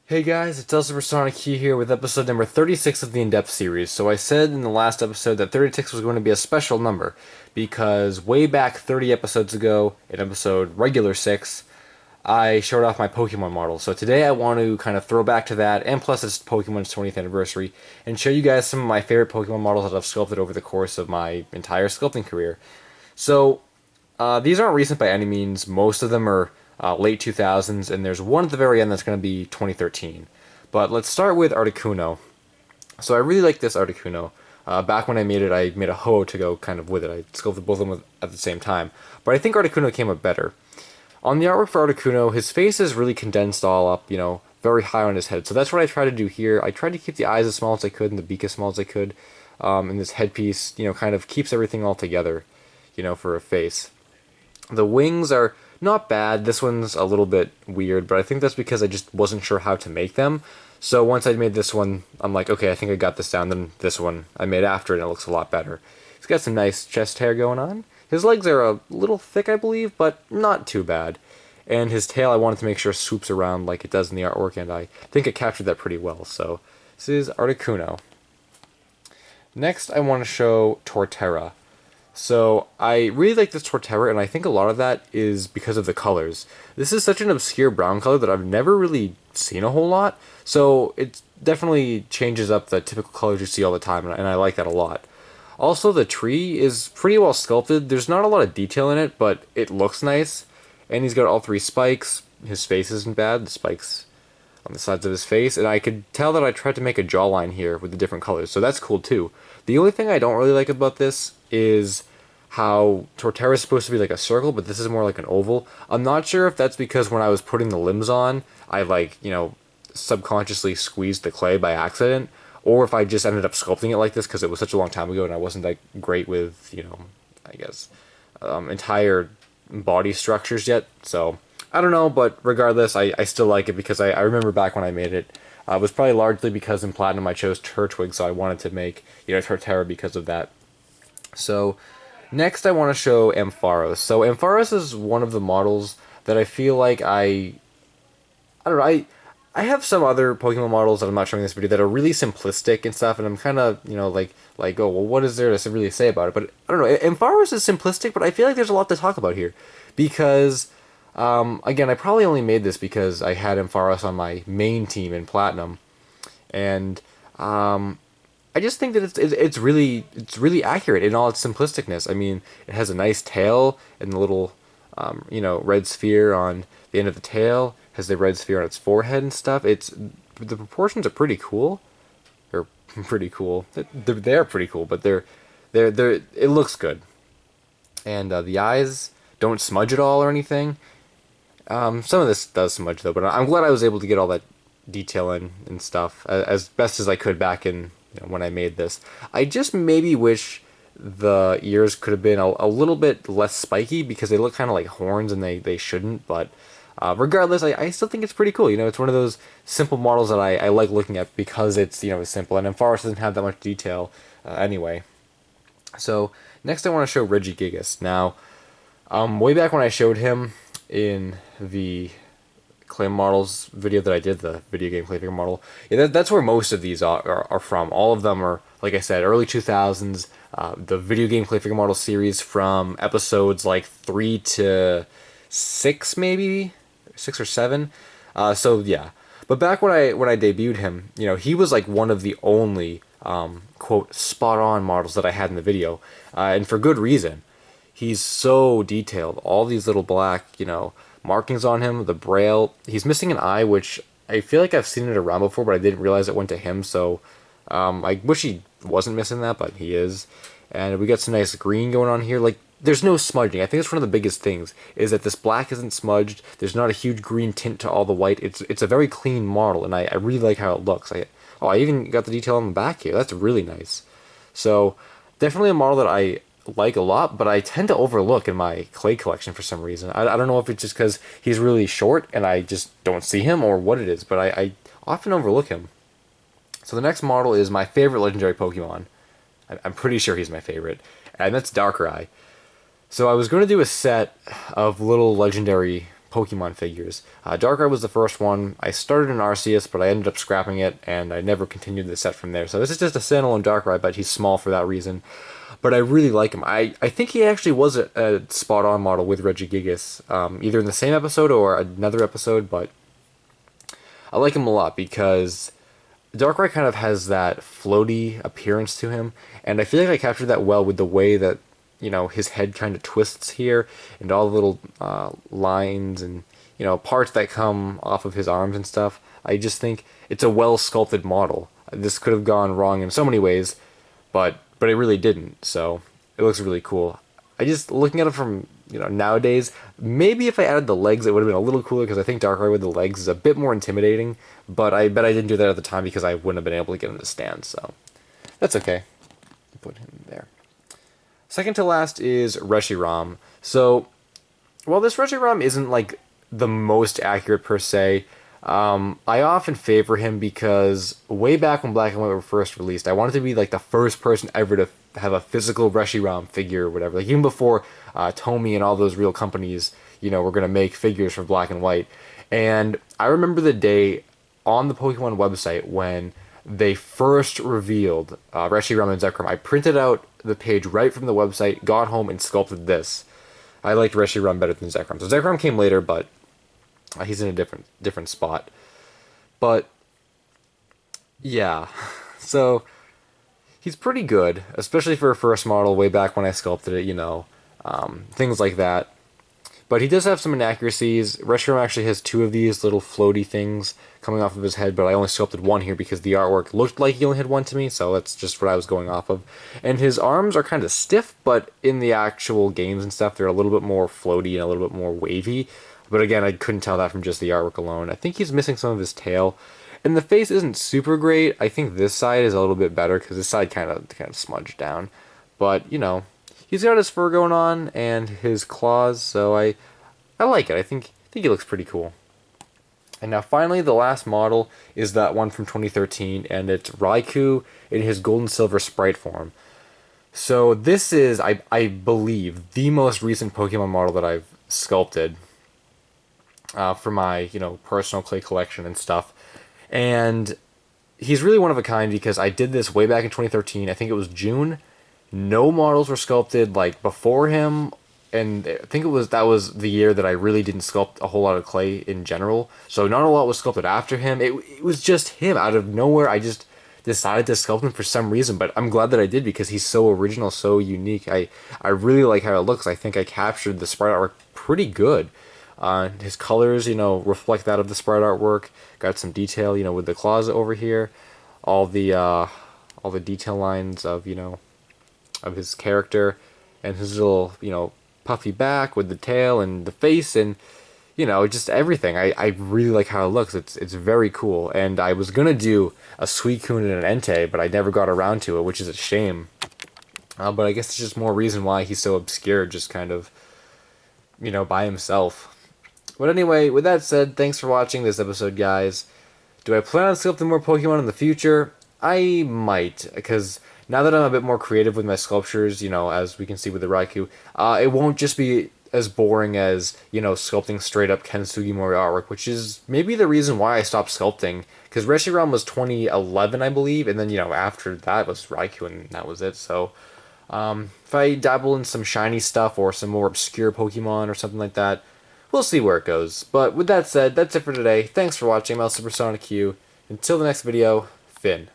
Hey guys, it's LSuperSonicQ here with episode number 36 of the In-Depth series. So I said in the last episode that 36 was going to be a special number because way back 30 episodes ago, in episode regular 6, I showed off my Pokemon model. So today I want to kind of throw back to that, and plus it's Pokemon's 20th anniversary, and show you guys some of my favorite Pokemon models that I've sculpted over the course of my entire sculpting career. So these aren't recent by any means. Most of them are late 2000s, and there's one at the very end that's going to be 2013. But let's start with Articuno. So I really like this Articuno. Back when I made a Ho to go kind of with it. I sculpted both of them at the same time. But I think Articuno came up better. On the artwork for Articuno, his face is really condensed all up, very high on his head. So that's what I tried to do here. I tried to keep the eyes as small as I could and the beak as small as I could. And this headpiece, kind of keeps everything all together, for a face. The wings are not bad. This one's a little bit weird, but I think that's because I just wasn't sure how to make them. So once I made this one, I'm like, okay, I think I got this down. Then this one I made after, and it looks a lot better. He's got some nice chest hair going on. His legs are a little thick, I believe, but not too bad. And his tail, I wanted to make sure swoops around like it does in the artwork, and I think it captured that pretty well. So this is Articuno. Next, I want to show Torterra. So I really like this Torterra, and I think a lot of that is because of the colors. This is such an obscure brown color that I've never really seen a whole lot, so it definitely changes up the typical colors you see all the time, and I like that a lot. Also, the tree is pretty well sculpted. There's not a lot of detail in it, but it looks nice, and he's got all three spikes. His face isn't bad, the spikes on the sides of his face, and I could tell that I tried to make a jawline here with the different colors, so that's cool too. The only thing I don't really like about this is how Torterra is supposed to be like a circle, but this is more like an oval. I'm not sure if that's because when I was putting the limbs on, I subconsciously squeezed the clay by accident, or if I just ended up sculpting it like this because it was such a long time ago and I wasn't that great with, I guess, entire body structures yet. So I don't know, but regardless, I still like it because I remember back when I made it. It was probably largely because in Platinum I chose Turtwig, so I wanted to make, Torterra because of that. So next I want to show Ampharos. So Ampharos is one of the models that I feel like I don't know, I have some other Pokemon models that I'm not showing in this video that are really simplistic and stuff, and I'm kind of, oh, well, what is there to really say about it? But I don't know, Ampharos is simplistic, but I feel like there's a lot to talk about here. Because, again, I probably only made this because I had Ampharos on my main team in Platinum. And, I just think that it's really accurate in all its simplisticness. I mean, it has a nice tail and the little red sphere on the end of the tail. Has the red sphere on its forehead and stuff. The proportions are pretty cool. They're pretty cool. They're pretty cool, but it looks good. And the eyes don't smudge at all or anything. Some of this does smudge though, but I'm glad I was able to get all that detail in and stuff as best as I could back in when I made this. I just maybe wish the ears could have been a little bit less spiky because they look kind of like horns and they shouldn't, but regardless, I still think it's pretty cool. It's one of those simple models that I like looking at because it's, it's simple, and Ampharos doesn't have that much detail anyway. So, next I want to show Regigigas. Now, way back when I showed him in the clay models video that I did, the video game clay figure model, that's where most of these are from. All of them are, like I said, early 2000s. The video game clay figure model series from episodes like 3 to 6, maybe 6 or 7. So yeah, but back when I debuted him, he was like one of the only quote spot on models that I had in the video, and for good reason. He's so detailed. All these little black, markings on him, the braille. He's missing an eye, which I feel like I've seen it around before, but I didn't realize it went to him, so I wish he wasn't missing that, but he is. And we got some nice green going on here. Like, there's no smudging. I think it's one of the biggest things, is that this black isn't smudged. There's not a huge green tint to all the white. It's a very clean model, and I really like how it looks. I even got the detail on the back here. That's really nice. So, definitely a model that I like a lot, but I tend to overlook in my clay collection for some reason. I don't know if it's just because he's really short and I just don't see him or what it is, but I often overlook him. So the next model is my favorite legendary Pokemon. I'm pretty sure he's my favorite, and that's Darkrai. So I was going to do a set of little legendary Pokemon figures. Darkrai was the first one. I started in Arceus, but I ended up scrapping it, and I never continued the set from there. So this is just a standalone Darkrai, but he's small for that reason. But I really like him. I think he actually was a spot-on model with Regigigas, either in the same episode or another episode, but I like him a lot because Darkrai kind of has that floaty appearance to him, and I feel like I captured that well with the way that, you know, his head kind of twists here, and all the little lines and, you know, parts that come off of his arms and stuff. I just think it's a well-sculpted model. This could have gone wrong in so many ways, but it really didn't, so it looks really cool. I just, looking at it from, you know, nowadays, maybe if I added the legs it would have been a little cooler, because I think Darkrai with the legs is a bit more intimidating, but I bet I didn't do that at the time because I wouldn't have been able to get him to stand, so that's okay. Put him there. Second to last is Reshiram. So, while this Reshiram isn't like the most accurate per se, I often favor him because way back when Black and White were first released, I wanted to be like the first person ever to have a physical Reshiram figure or whatever. Like even before Tomy and all those real companies, you know, were gonna make figures for Black and White. And I remember the day on the Pokemon website when they first revealed Reshiram and Zekrom. I printed out the page right from the website, got home, and sculpted this. I liked Reshiram better than Zekrom. So Zekrom came later, but he's in a different spot. But yeah, so he's pretty good, especially for a first model way back when I sculpted it, you know, things like that. But he does have some inaccuracies. Reshiram actually has two of these little floaty things coming off of his head, but I only sculpted one here because the artwork looked like he only had one to me, so that's just what I was going off of. And his arms are kind of stiff, but in the actual games and stuff, they're a little bit more floaty and a little bit more wavy. But again, I couldn't tell that from just the artwork alone. I think he's missing some of his tail. And the face isn't super great. I think this side is a little bit better because this side kind of smudged down. But, you know, he's got his fur going on and his claws, so I like it. I think he looks pretty cool. And now finally, the last model is that one from 2013, and it's Raikou in his gold and silver sprite form. So this is, I believe, the most recent Pokemon model that I've sculpted for my, you know, personal clay collection and stuff. And he's really one of a kind because I did this way back in 2013. I think it was June. No models were sculpted like before him, and I think that was the year that I really didn't sculpt a whole lot of clay in general. So not a lot was sculpted after him. It was just him out of nowhere. I just decided to sculpt him for some reason, but I'm glad that I did because he's so original, so unique. I really like how it looks. I think I captured the sprite artwork pretty good. His colors, you know, reflect that of the sprite artwork. Got some detail, you know, with the claws over here. All the detail lines of, you know, of his character, and his little, you know, puffy back with the tail and the face, and, you know, just everything. I really like how it looks. It's very cool. And I was gonna do a Suicune and an Entei, but I never got around to it, which is a shame. But I guess it's just more reason why he's so obscure, just kind of, you know, by himself. But anyway, with that said, thanks for watching this episode, guys. Do I plan on sculpting more Pokemon in the future? I might, because now that I'm a bit more creative with my sculptures, you know, as we can see with the Raikou, it won't just be as boring as, you know, sculpting straight up Ken Sugimori artwork, which is maybe the reason why I stopped sculpting, because Reshiram was 2011, I believe, and then, you know, after that was Raikou, and that was it. So if I dabble in some shiny stuff or some more obscure Pokemon or something like that, we'll see where it goes. But with that said, that's it for today. Thanks for watching. I'm LSuperSonicQ. Until the next video, Finn.